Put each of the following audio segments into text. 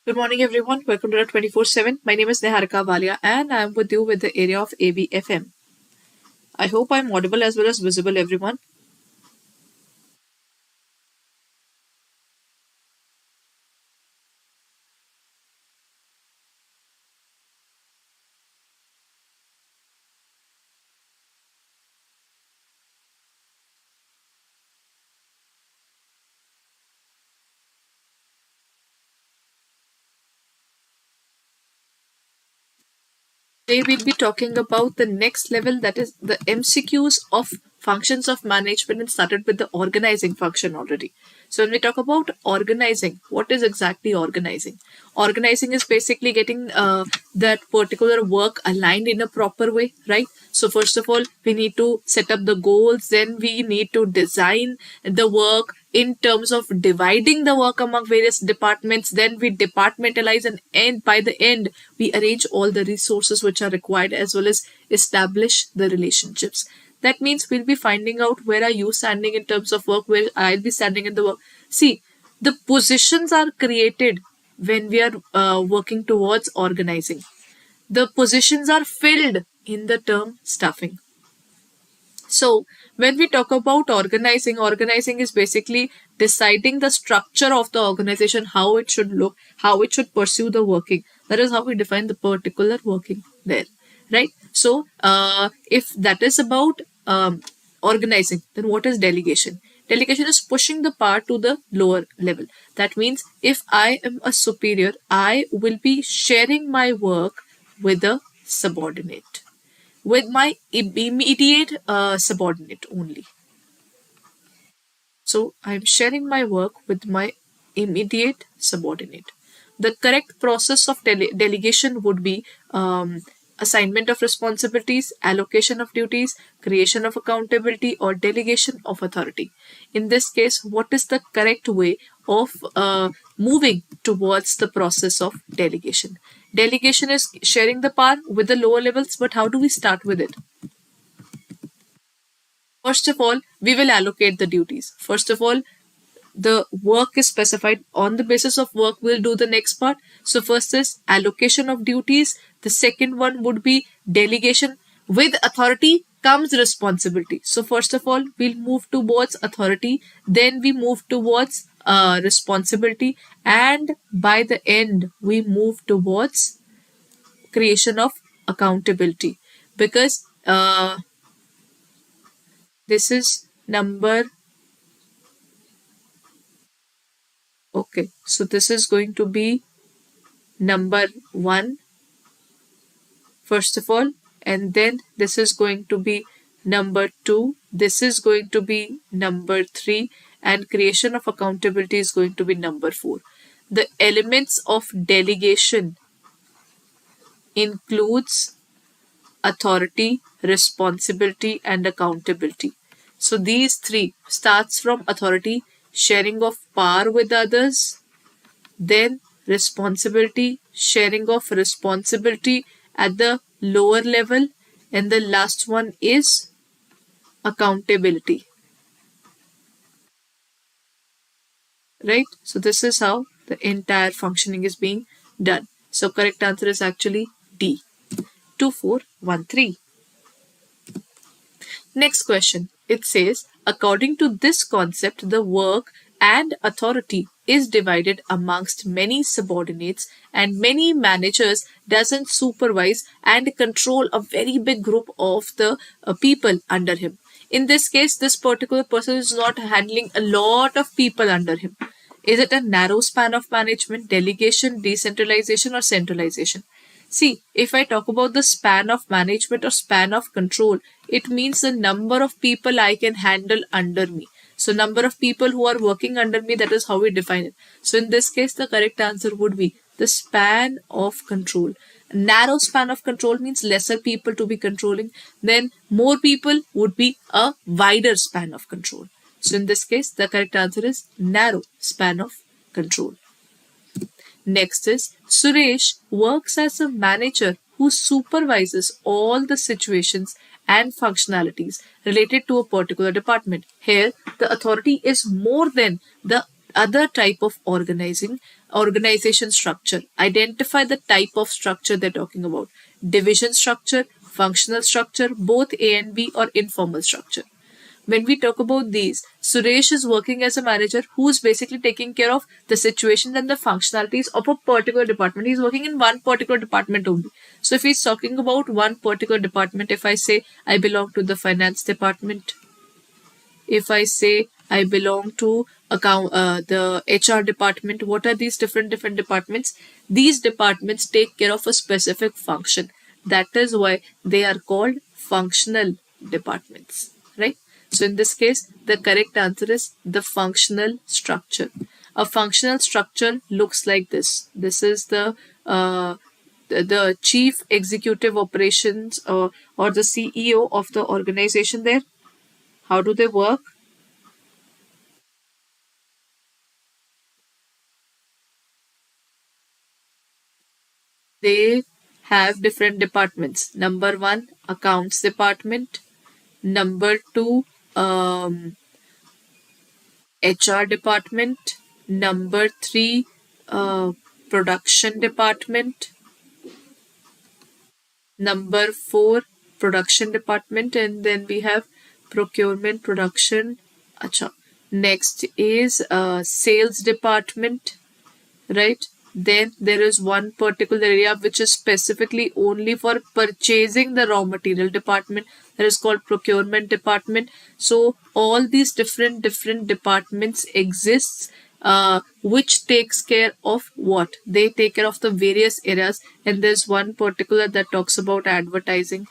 Good morning, everyone. Welcome to the 24/7. My name is Neharika Valia, and I'm with you with the area of ABFM. I hope I'm audible as well as visible, everyone. Today we'll be talking about the next level, that is the MCQs of functions of management, and started with the organizing function already. So when we talk about organizing, what is exactly organizing? Organizing is basically getting that particular work aligned in a proper way, right? So first of all, we need to set up the goals, then we need to design the work in terms of dividing the work among various departments, then we departmentalize, and by the end we arrange all the resources which are required as well as establish the relationships. That means we'll be finding out where are you standing in terms of work, where I'll be standing in the work. See, the positions are created when we are working towards organizing. The positions are filled in the term staffing. So, when we talk about organizing is basically deciding the structure of the organization, how it should look, how it should pursue the working. That is how we define the particular working there, right? So, if that is about organizing, then what is delegation? Delegation is pushing the power to the lower level. That means if I am a superior, I will be sharing my work with a subordinate, with my immediate subordinate only. So I'm sharing my work with my immediate subordinate. The correct process of delegation would be assignment of responsibilities, allocation of duties, creation of accountability, or delegation of authority. In this case, what is the correct way of moving towards the process of delegation? Delegation is sharing the power with the lower levels, but how do we start with it? First of all, we will allocate the duties. First of all, the work is specified. On the basis of work, we'll do the next part. So first is allocation of duties. The second one would be delegation. With authority comes responsibility. So first of all, we'll move towards authority. Then we move towards responsibility. And by the end, we move towards creation of accountability. Because this is number. Okay, so this is going to be number 1, first of all, and then this is going to be number 2, this is going to be number 3, and creation of accountability is going to be number 4. The elements of delegation includes authority, responsibility, and accountability. So these three starts from authority, sharing of power with others, then responsibility, sharing of responsibility at the lower level, and the last one is accountability. Right? So this is how the entire functioning is being done. So correct answer is actually D. 2413. Next question. It says, according to this concept, the work and authority is divided amongst many subordinates, and many managers doesn't supervise and control a very big group of the people under him. In this case, this particular person is not handling a lot of people under him. Is it a narrow span of management, delegation, decentralization, or centralization? See, if I talk about the span of management or span of control, it means the number of people I can handle under me. So number of people who are working under me, that is how we define it. So in this case, the correct answer would be the span of control. Narrow span of control means lesser people to be controlling. Then more people would be a wider span of control. So in this case, the correct answer is narrow span of control. Next is Suresh works as a manager who supervises all the situations and functionalities related to a particular department. Here, the authority is more than the other type of organizing. Organization structure. Identify the type of structure they're talking about. Division structure, functional structure, both A and B, or informal structure. When we talk about these, Suresh is working as a manager who's basically taking care of the situations and the functionalities of a particular department. He's working in one particular department only. So if he's talking about one particular department, if I say I belong to the finance department, if I say I belong to the HR department, what are these different departments? These departments take care of a specific function. That is why they are called functional departments, right? So in this case, the correct answer is the functional structure. A functional structure looks like this. This is the chief executive operations or the CEO of the organization there. How do they work? They have different departments. Number one, accounts department. Number two, HR department. Number three, production department. Number four, production department. And then we have procurement, production. Acha. Next is sales department, right? Then there is one particular area which is specifically only for purchasing the raw material department, that is called procurement department. So all these different departments exists, which takes care of what? They take care of the various areas, and there's one particular that talks about advertising,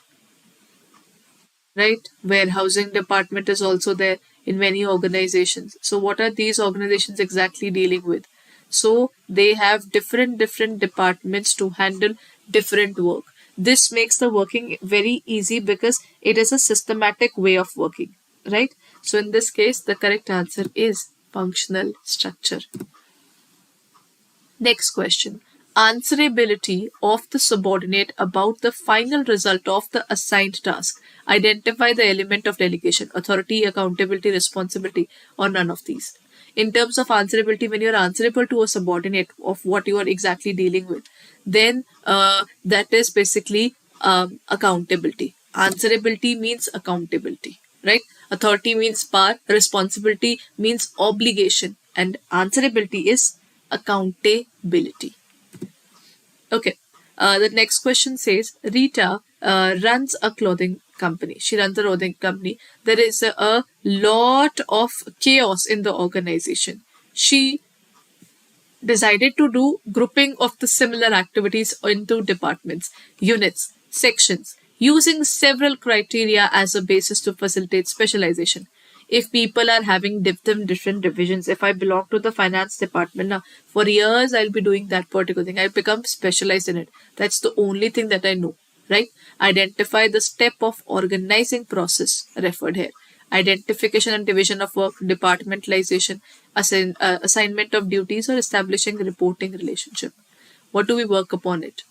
right? Warehousing department is also there in many organizations. So what are these organizations exactly dealing with? So they have different departments to handle different work. This makes the working very easy because it is a systematic way of working, right? So in this case, the correct answer is functional structure. Next question. Answerability of the subordinate about the final result of the assigned task. Identify the element of delegation, authority, accountability, responsibility, or none of these. In terms of answerability, when you're answerable to a subordinate of what you are exactly dealing with, then that is basically accountability. Answerability means accountability, right? Authority means power, responsibility means obligation, and answerability is accountability. Okay. The next question says Rita runs a clothing company. She runs a clothing company. There is a lot of chaos in the organization. She decided to do grouping of the similar activities into departments, units, sections, using several criteria as a basis to facilitate specialization. If people are having different divisions, if I belong to the finance department now, for years I'll be doing that particular thing. I'll become specialized in it. That's the only thing that I know, right? Identify the step of organizing process referred here. Identification and division of work, departmentalization, assignment of duties, or establishing a reporting relationship. What do we work upon it?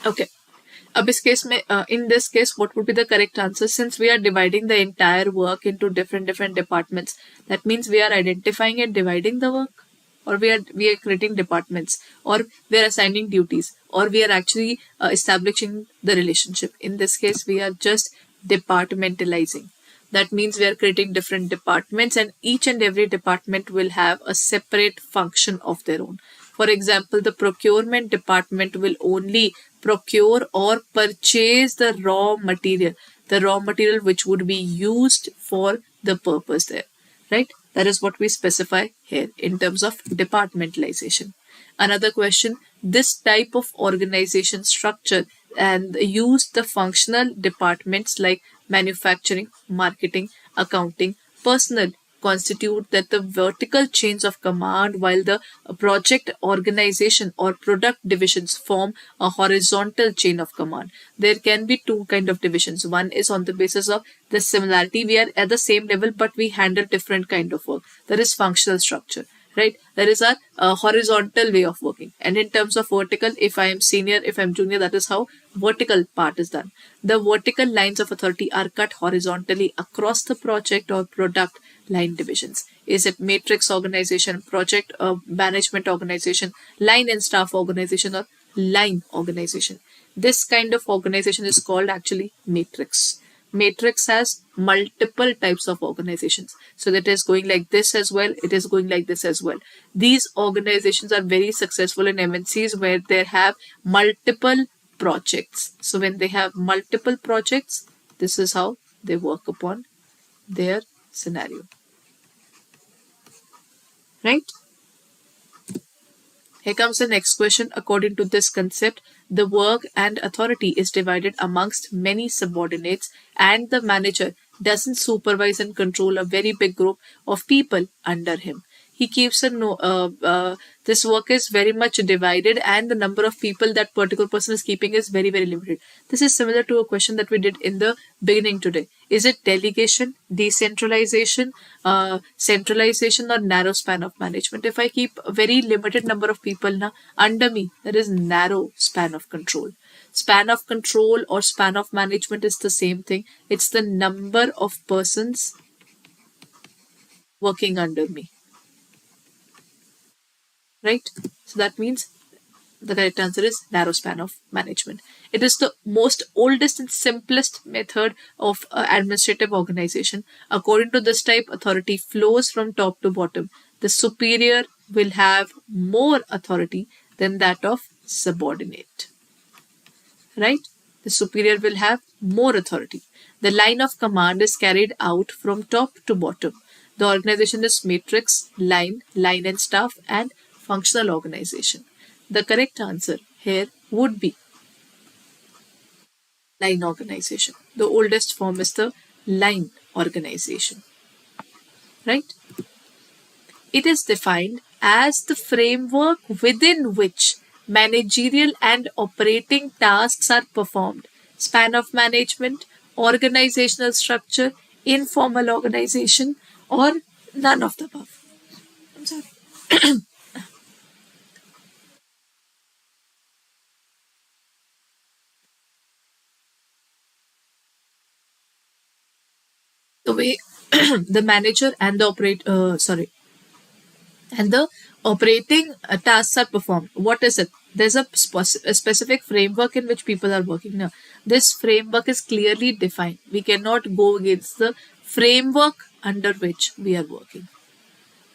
Okay. In this case, what would be the correct answer? Since we are dividing the entire work into different departments, that means we are identifying and dividing the work, or we are creating departments, or we are assigning duties, or we are actually establishing the relationship. In this case, we are just departmentalizing. That means we are creating different departments, and each and every department will have a separate function of their own. For example, the procurement department will only procure or purchase the raw material which would be used for the purpose there, right? That is what we specify here in terms of departmentalization. Another question, this type of organization structure and use the functional departments like manufacturing, marketing, accounting, personnel constitute that the vertical chains of command, while the project organization or product divisions form a horizontal chain of command. There can be two kind of divisions. One is on the basis of the similarity, we are at the same level but we handle different kind of work. That is functional structure, right? That is our horizontal way of working. And in terms of vertical, if I am senior, if I am junior, that is how vertical part is done. The vertical lines of authority are cut horizontally across the project or product line divisions. Is it matrix organization, project management organization, line and staff organization, or line organization? This kind of organization is called actually matrix. Matrix has multiple types of organizations. So that is going like this as well. It is going like this as well. These organizations are very successful in MNCs where they have multiple projects. So when they have multiple projects, this is how they work upon their scenario. Right? Here comes the next question. According to this concept, the work and authority is divided amongst many subordinates, and the manager doesn't supervise and control a very big group of people under him. He keeps this work is very much divided, and the number of people that particular person is keeping is very, very limited. This is similar to a question that we did in the beginning today. Is it delegation, decentralization, centralization, or narrow span of management? If I keep a very limited number of people under me, that is narrow span of control. Span of control or span of management is the same thing. It's the number of persons working under me. Right? So that means the correct answer is narrow span of management. It is the most oldest and simplest method of administrative organization. According to this type, authority flows from top to bottom. The superior will have more authority than that of subordinate. Right? The superior will have more authority. The line of command is carried out from top to bottom. The organization is matrix, line and staff, and functional organization. The correct answer here would be line organization. The oldest form is the line organization. Right? It is defined as the framework within which managerial and operating tasks are performed. Span of management, organizational structure, informal organization, or none of the above. I'm sorry. The way the manager and the operating tasks are performed. What is it? There's a specific framework in which people are working now. This framework is clearly defined. We cannot go against the framework under which we are working.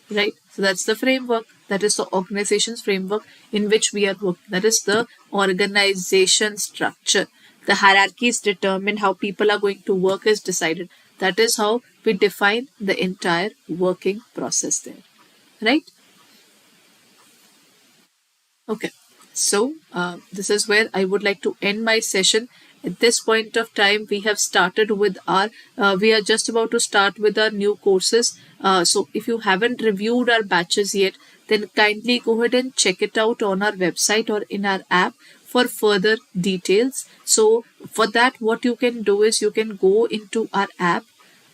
Right? So that's the framework. That is the organization's framework in which we are working. That is the organization structure. The hierarchies determine how people are going to work is decided. That is how we define the entire working process there. Right? Okay. So this is where I would like to end my session. At this point of time, we have started with we are just about to start with our new courses. So if you haven't reviewed our batches yet, then kindly go ahead and check it out on our website or in our app for further details. So for that, what you can do is you can go into our app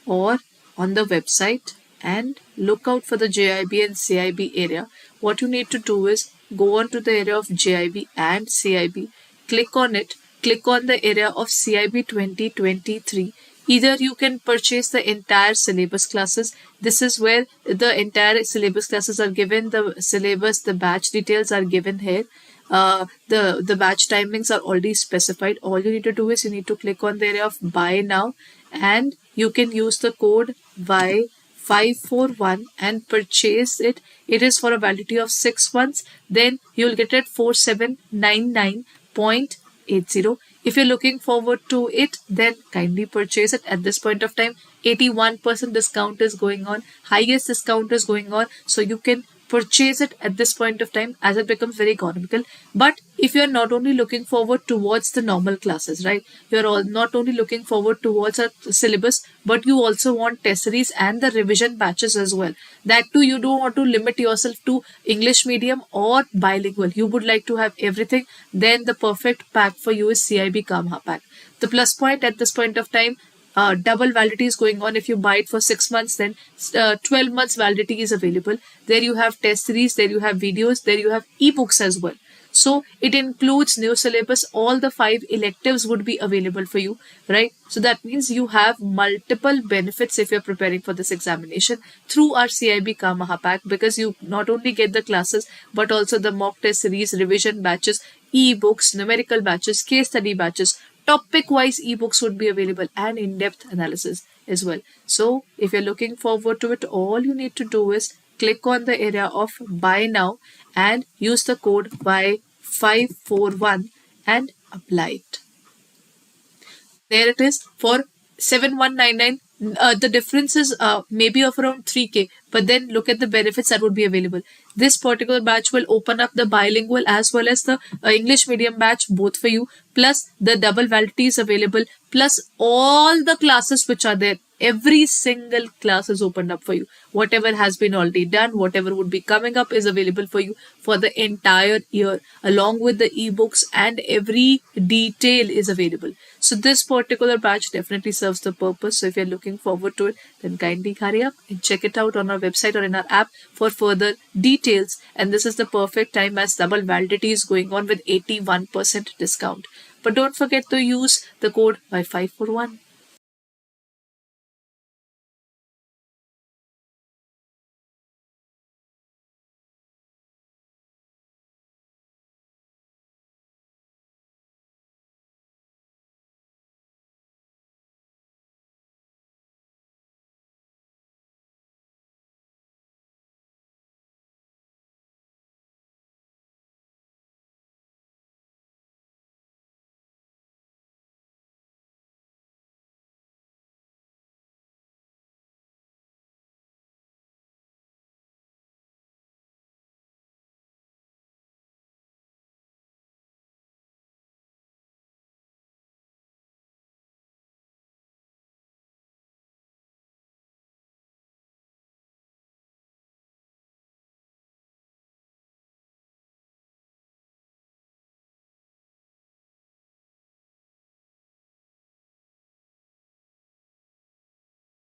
or on the website and look out for the JIB and CIB area. What you need to do is go on to the area of JIB and CIB, click on it, click on the area of CIB 2023. Either you can purchase the entire syllabus classes. This is where the entire syllabus classes are given. The syllabus, the batch details are given here. The batch timings are already specified. All you need to do is you need to click on the area of buy now, and you can use the code Y541 and purchase it. It is for a validity of 6 months. Then you'll get it 4799 80. If you're looking forward to it, then kindly purchase it at this point of time. 81% discount is going on, highest discount is going on, so you can purchase it at this point of time as it becomes very economical. But if you're not only looking forward towards the normal classes, right, you're all not only looking forward towards a syllabus, but you also want test series and the revision batches as well. That too, you don't want to limit yourself to English medium or bilingual. You would like to have everything. Then the perfect pack for you is CIB Kamaha pack. The plus point at this point of time, double validity is going on. If you buy it for 6 months, then 12 months validity is available. There you have test series, there you have videos, there you have ebooks as well. So it includes new syllabus. All the 5 electives would be available for you, right? So that means you have multiple benefits if you're preparing for this examination through our CIB Kamaha pack, because you not only get the classes but also the mock test series, revision batches, ebooks, numerical batches, case study batches, topic wise ebooks would be available, and in-depth analysis as well. So if you're looking forward to it, all you need to do is click on the area of buy now and use the code buy541 and apply it. There it is for 7199. The difference is maybe of around 3K, but then look at the benefits that would be available. This particular batch will open up the bilingual as well as the English medium batch, both for you, plus the double validity is available, plus all the classes which are there. Every single class is opened up for you. Whatever has been already done, whatever would be coming up is available for you for the entire year, along with the ebooks, and every detail is available. So this particular batch definitely serves the purpose. So if you're looking forward to it, then kindly hurry up and check it out on our website or in our app for further details. And this is the perfect time as double validity is going on with 81% discount. But don't forget to use the code by 541.